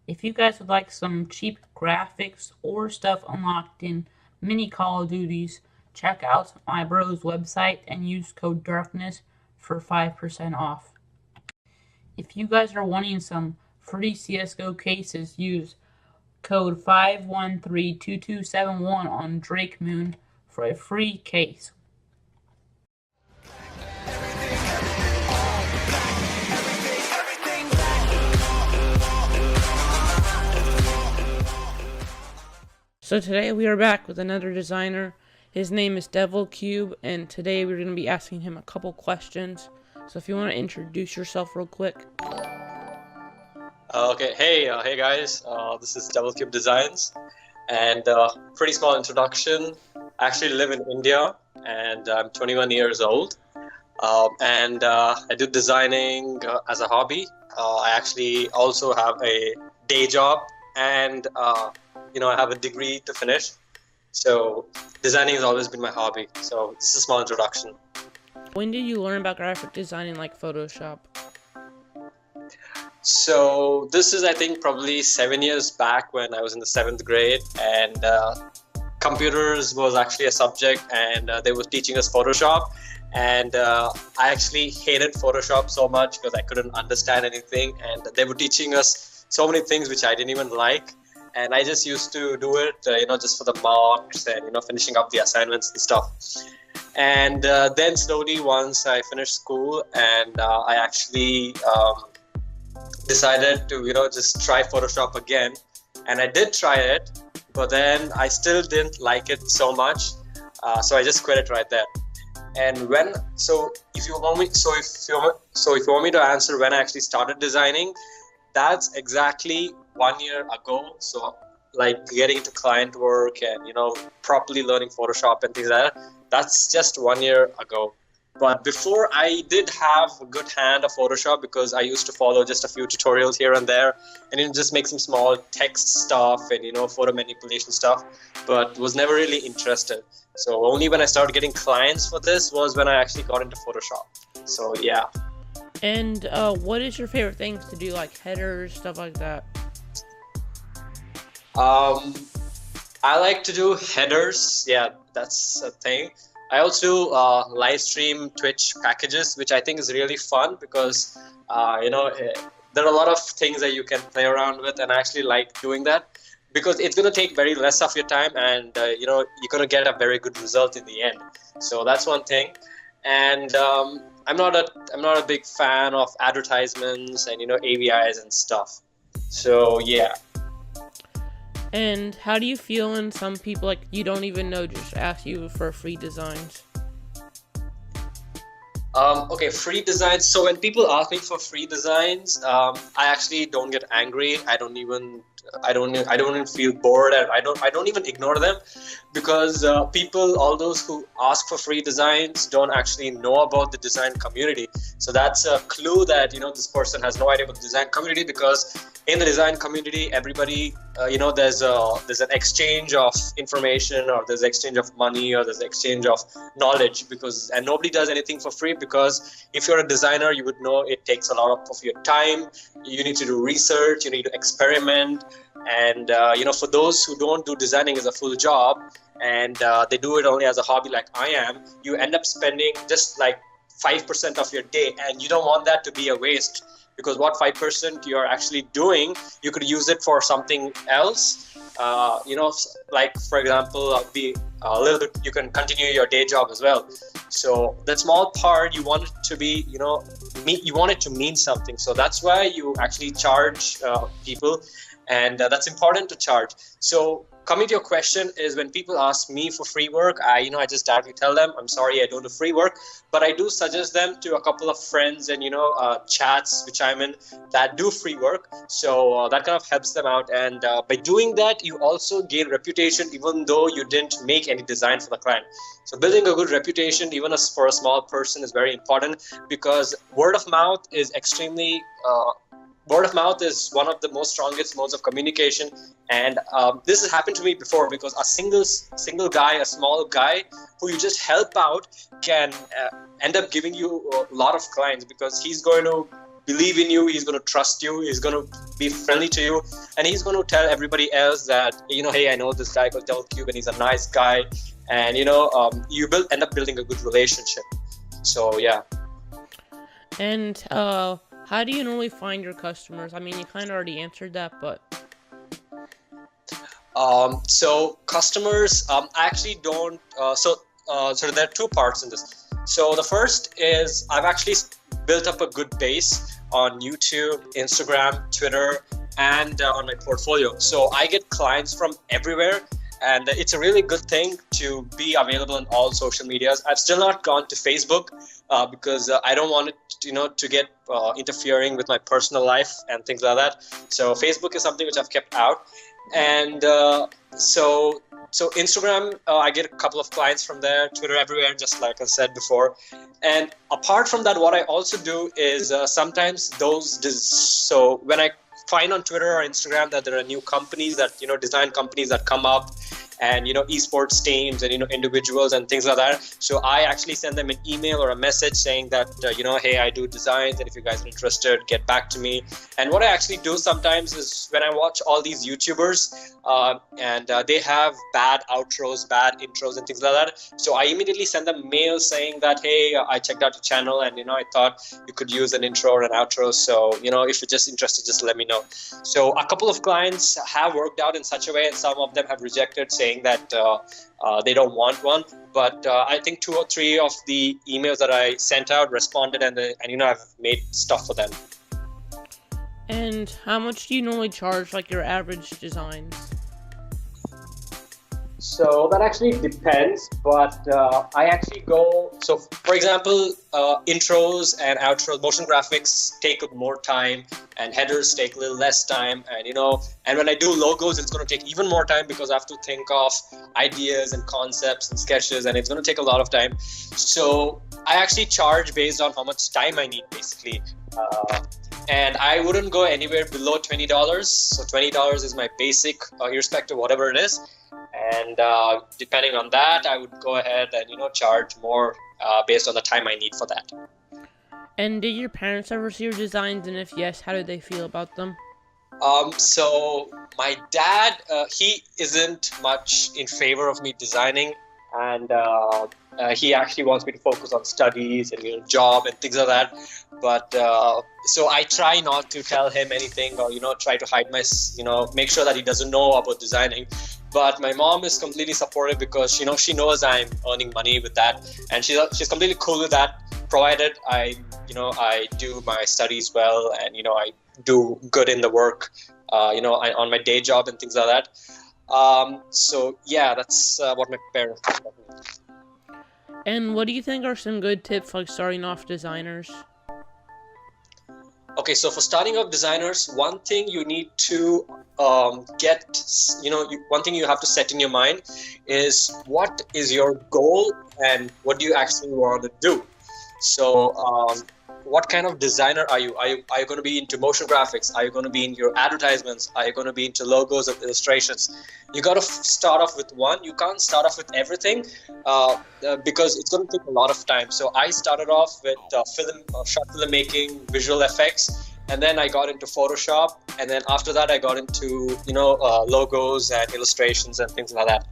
If you guys would like some cheap graphics or stuff unlocked in mini Call of Duties, check out my bro's website and use code DARKNESS for 5% off. If you guys are wanting some free CSGO cases, use code 5132271 on Drake Moon for a free case. So today we are back with another designer. His name is DevilCube, and today we're going to be asking him a couple questions. So if you want to introduce yourself real quick. Okay, hey guys, this is DevilCube Designs, and pretty small introduction. I actually live in India, and I'm 21 years old, and I do designing as a hobby. I actually also have a day job, and I have a degree to finish. So designing has always been my hobby. So this is a small introduction. When did you learn about graphic design in like Photoshop? So this is, I think, probably 7 years back when I was in the 7th grade, and computers was actually a subject, and they were teaching us Photoshop, and I actually hated Photoshop so much because I couldn't understand anything, and they were teaching us so many things which I didn't even like, and I just used to do it, just for the marks and finishing up the assignments and stuff. And then slowly, once I finished school, and I actually decided to just try Photoshop again, and I did try it, but then I still didn't like it so much, so I just quit it right there. And if you want me to answer when I actually started designing, that's exactly 1 year ago. So like getting into client work and properly learning Photoshop and things like that, that's just 1 year ago. But before, I did have a good hand of Photoshop because I used to follow just a few tutorials here and there, and just make some small text stuff and photo manipulation stuff, but was never really interested. So only when I started getting clients for this was when I actually got into Photoshop. So yeah. And what is your favorite things to do, like headers, stuff like that? I like to do headers. Yeah, that's a thing. I also do live stream Twitch packages, which I think is really fun because there are a lot of things that you can play around with, and I actually like doing that because it's going to take very less of your time, and you're going to get a very good result in the end. So that's one thing. And I'm not a big fan of advertisements and AVIs and stuff. So yeah. And how do you feel when some people like you don't even know just ask you for free designs? Okay, free designs. So when people ask me for free designs, I actually don't get angry. I don't even feel bored, and I don't even ignore them, because people, all those who ask for free designs, don't actually know about the design community. So that's a clue that this person has no idea about the design community, because in the design community, everybody there's an exchange of information, or there's exchange of money, or there's exchange of knowledge, and nobody does anything for free, because if you're a designer, you would know it takes a lot of your time. You need to do research, you need to experiment, and for those who don't do designing as a full job, and they do it only as a hobby like I am, you end up spending just like 5% of your day, and you don't want that to be a waste, because what 5% you're actually doing, you could use it for something else. Like for example, be a little bit, you can continue your day job as well. So that small part, you want it to be, you want it to mean something. So that's why you actually charge people, and that's important to charge. So coming to your question is, when people ask me for free work, I just directly tell them, I'm sorry, I don't do free work, but I do suggest them to a couple of friends and chats which I'm in that do free work. So that kind of helps them out, and by doing that, you also gain reputation, even though you didn't make any design for the client. So building a good reputation, even for a small person, is very important, because word of mouth is one of the most strongest modes of communication, and this has happened to me before, because a single guy, a small guy who you just help out, can end up giving you a lot of clients, because he's going to believe in you, he's going to trust you, he's going to be friendly to you, and he's going to tell everybody else that, hey, I know this guy called DevilCube and he's a nice guy, and you will end up building a good relationship. So yeah. And how do you normally find your customers? I mean, you kind of already answered that, but so customers, I actually don't. So there are two parts in this. So the first is I've actually built up a good base on YouTube, Instagram, Twitter, and on my portfolio. So I get clients from everywhere, and it's a really good thing to be available on all social medias. I've still not gone to Facebook because I don't want it, to get interfering with my personal life and things like that. So Facebook is something which I've kept out, and so Instagram, I get a couple of clients from there, Twitter, everywhere, just like I said before. And apart from that, what I also do is sometimes so when I find on Twitter or Instagram that there are new companies that, design companies that come up, and esports teams and individuals and things like that. So I actually send them an email or a message saying that hey, I do designs, and if you guys are interested, get back to me. And what I actually do sometimes is when I watch all these YouTubers and they have bad outros, bad intros and things like that, so I immediately send them mail saying that, hey, I checked out your channel and I thought you could use an intro or an outro, so if you're just interested, just let me know. So a couple of clients have worked out in such a way, and some of them have rejected, saying that they don't want one. But I think 2 or 3 of the emails that I sent out responded, and I've made stuff for them. And how much do you normally charge, like your average designs? So that actually depends, but I actually go, so for example, intros and outros, motion graphics take up more time, and headers take a little less time, and and when I do logos, it's going to take even more time because I have to think of ideas and concepts and sketches, and it's going to take a lot of time. So I actually charge based on how much time I need, basically. And I wouldn't go anywhere below $20. So $20 is my basic, irrespective of whatever it is. And depending on that, I would go ahead and charge more based on the time I need for that. And did your parents ever see your designs? And if yes, how did they feel about them? So my dad, he isn't much in favor of me designing, and he actually wants me to focus on studies and job and things like that. But so I try not to tell him anything, or try to hide my make sure that he doesn't know about designing. But my mom is completely supportive because she knows I'm earning money with that, and she's completely cool with that, provided I do my studies well, and I do good in the work, on my day job and things like that. So yeah, that's what my parents do. And what do you think are some good tips, like starting off designers? Okay, so for starting off designers, one thing you need to one thing you have to set in your mind is what is your goal and what do you actually want to do. So what kind of designer are you? Are you going to be into motion graphics? Are you going to be in your advertisements? Are you going to be into logos and illustrations? You got to start off with one. You can't start off with everything because it's going to take a lot of time. So I started off with short film making, visual effects, and then I got into Photoshop, and then after that I got into logos and illustrations and things like that.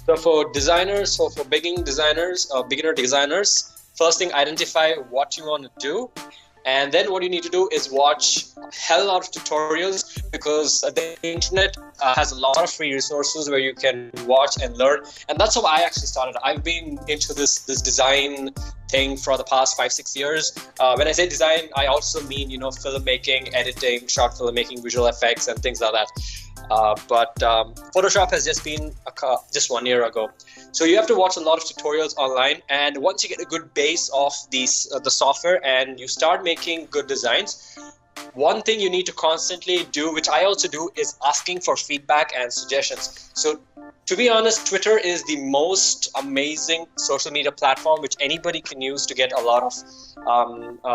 So for designers, for beginner designers, first thing, identify what you want to do, and then what you need to do is watch a hell lot of tutorials, because the internet has a lot of free resources where you can watch and learn, and that's how I actually started. I've been into this design thing for the past 5-6 years. When I say design, I also mean filmmaking, editing, short filmmaking, visual effects, and things like that. But Photoshop has just been just 1 year ago. So you have to watch a lot of tutorials online, and once you get a good base of the software and you start making good designs, one thing you need to constantly do, which I also do, is asking for feedback and suggestions. So to be honest, Twitter is the most amazing social media platform which anybody can use to get a lot of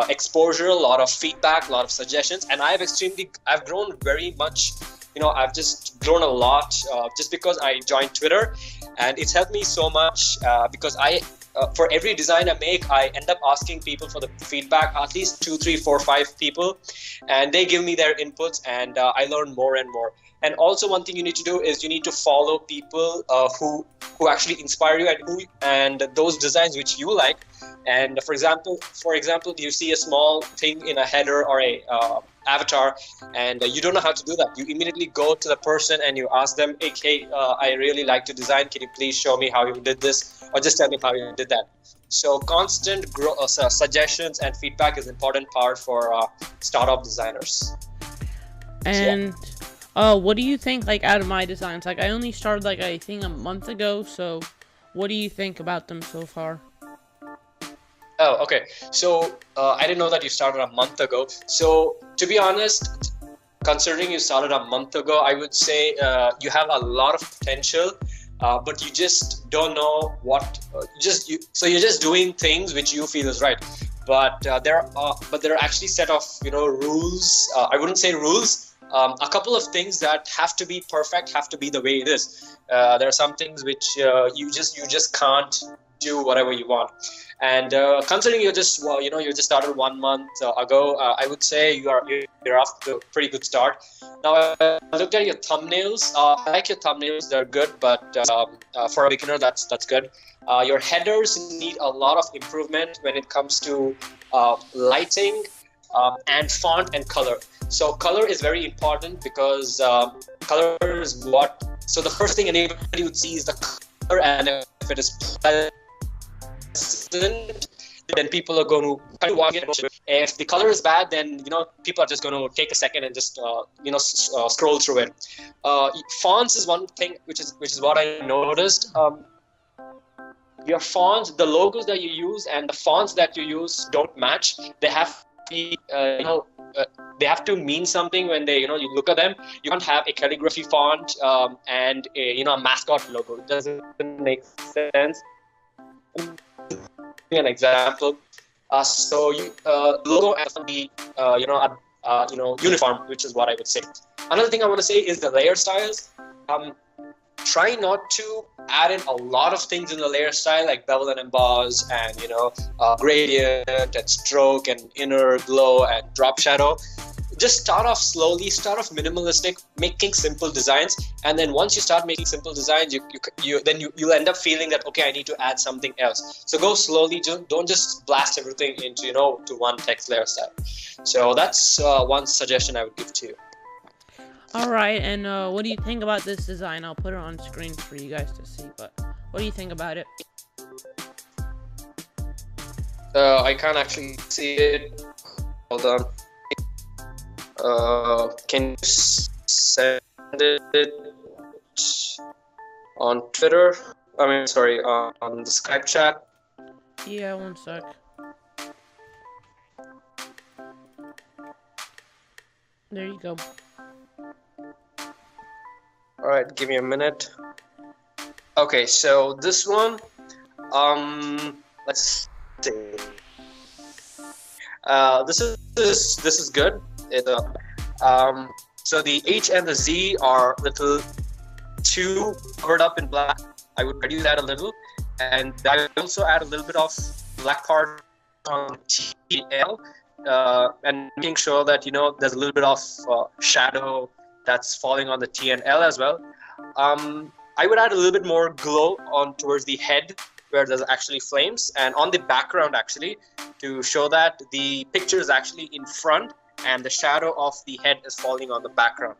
exposure, a lot of feedback, a lot of suggestions. And I've grown very much. I've just grown a lot just because I joined Twitter, and it's helped me so much because for every design I make, I end up asking people for the feedback, at least 2, 3, 4, 5 people, and they give me their inputs, and I learn more and more. And also, one thing you need to do is you need to follow people who actually inspire you, and those designs which you like. And for example, you see a small thing in a header or a avatar, and you don't know how to do that. You immediately go to the person and you ask them, hey, I really like to design. Can you please show me how you did this, or just tell me how you did that? So constant suggestions and feedback is an important part for startup designers. And what do you think, like, out of my designs? Like, I only started, like, I think a month ago, so what do you think about them so far? Oh, okay. So I didn't know that you started a month ago. So to be honest, considering you started a month ago, I would say you have a lot of potential, but you just don't know what. So you're just doing things which you feel is right. But there are actually set of rules. I wouldn't say rules. A couple of things that have to be perfect, have to be the way it is. There are some things which you just can't do whatever you want. And considering you just started 1 month ago, I would say you're off to a pretty good start. Now I looked at your thumbnails. I like your thumbnails; they're good, but for a beginner, that's good. Your headers need a lot of improvement when it comes to lighting and font and color. So color is very important because color is what. So the first thing anybody would see is the color, and if it is pleasant, then people are going to kind of walk in. If the color is bad, then people are just going to take a second and just scroll through it. Fonts is one thing which is what I noticed. Your fonts, the logos that you use and the fonts that you use don't match. They have to be, they have to mean something when they, you look at them. You can't have a calligraphy font and a mascot logo. It doesn't make sense. An example. So logo has to be uniform, which is what I would say. Another thing I want to say is the layer styles. Try not to add in a lot of things in the layer style, like bevel and emboss, and gradient and stroke and inner glow and drop shadow. Just start off slowly, start off minimalistic, making simple designs, and then once you start making simple designs, you'll end up feeling that, okay, I need to add something else. So go slowly, don't just blast everything into to one text layer style. So that's one suggestion I would give to you. All right, and what do you think about this design? I'll put it on screen for you guys to see, but what do you think about it? I can't actually see it. Hold on. Can you send it on Twitter? On the Skype chat. Yeah, one sec. There you go. All right, give me a minute. Okay, so this one, let's see. This is good. So the H and the Z are little too covered up in black. I would reduce that a little, and I would also add a little bit of black part on TL, and making sure that there's a little bit of shadow that's falling on the T and L as well. I would add a little bit more glow on towards the head where there's actually flames, and on the background actually, to show that the picture is actually in front and the shadow of the head is falling on the background.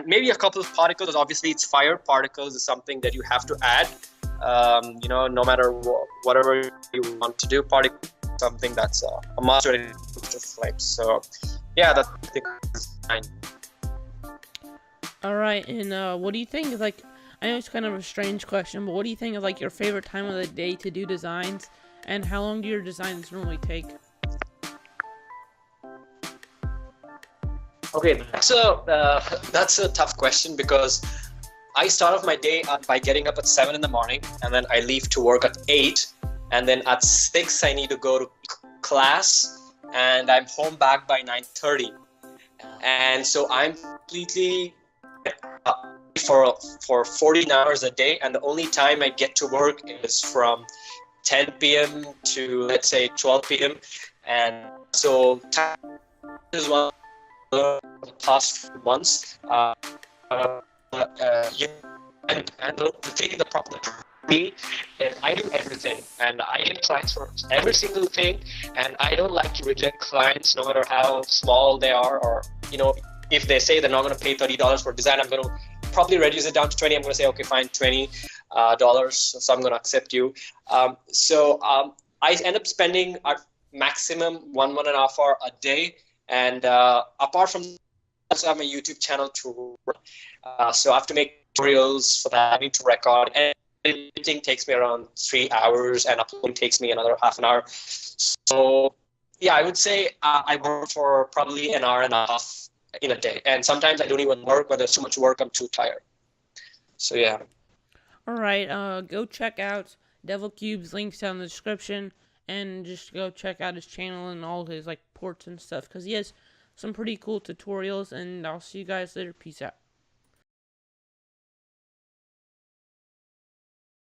Maybe a couple of particles. Obviously, it's fire. Particles is something that you have to add. No matter whatever you want to do, particles is something that's a master in flames. So, yeah, that's the design. All right, and what do you think is I know it's kind of a strange question, but what do you think is your favorite time of the day to do designs, and how long do your designs normally take? Okay, that's a tough question because I start off my day by getting up at 7 in the morning, and then I leave to work at 8, and then at 6 I need to go to class, and I'm home back by 9:30, and so I'm completely for 14 hours a day, and the only time I get to work is from 10 p.m. to, let's say, 12 p.m. And so time is one of the past few months. You and the thing, the problem me is I do everything, and I get clients for every single thing, and I don't like to reject clients no matter how small they are, or if they say they're not going to pay $30 for design, I'm going to probably reduce it down to 20. I'm going to say, okay, fine, $20, so I'm going to accept you. I end up spending a maximum 1.5 hour a day, and apart from that, I also have my YouTube channel to run. So I have to make tutorials for that. I need to record, and editing takes me around 3 hours, and uploading takes me another half an hour. So yeah, I would say I work for probably an hour and a half in a day, and sometimes I don't even work when there's too much work. I'm too tired. So yeah. All right, go check out DevilCube's links down in the description, and just go check out his channel and all his ports and stuff, because he has some pretty cool tutorials. And I'll see you guys later. Peace out.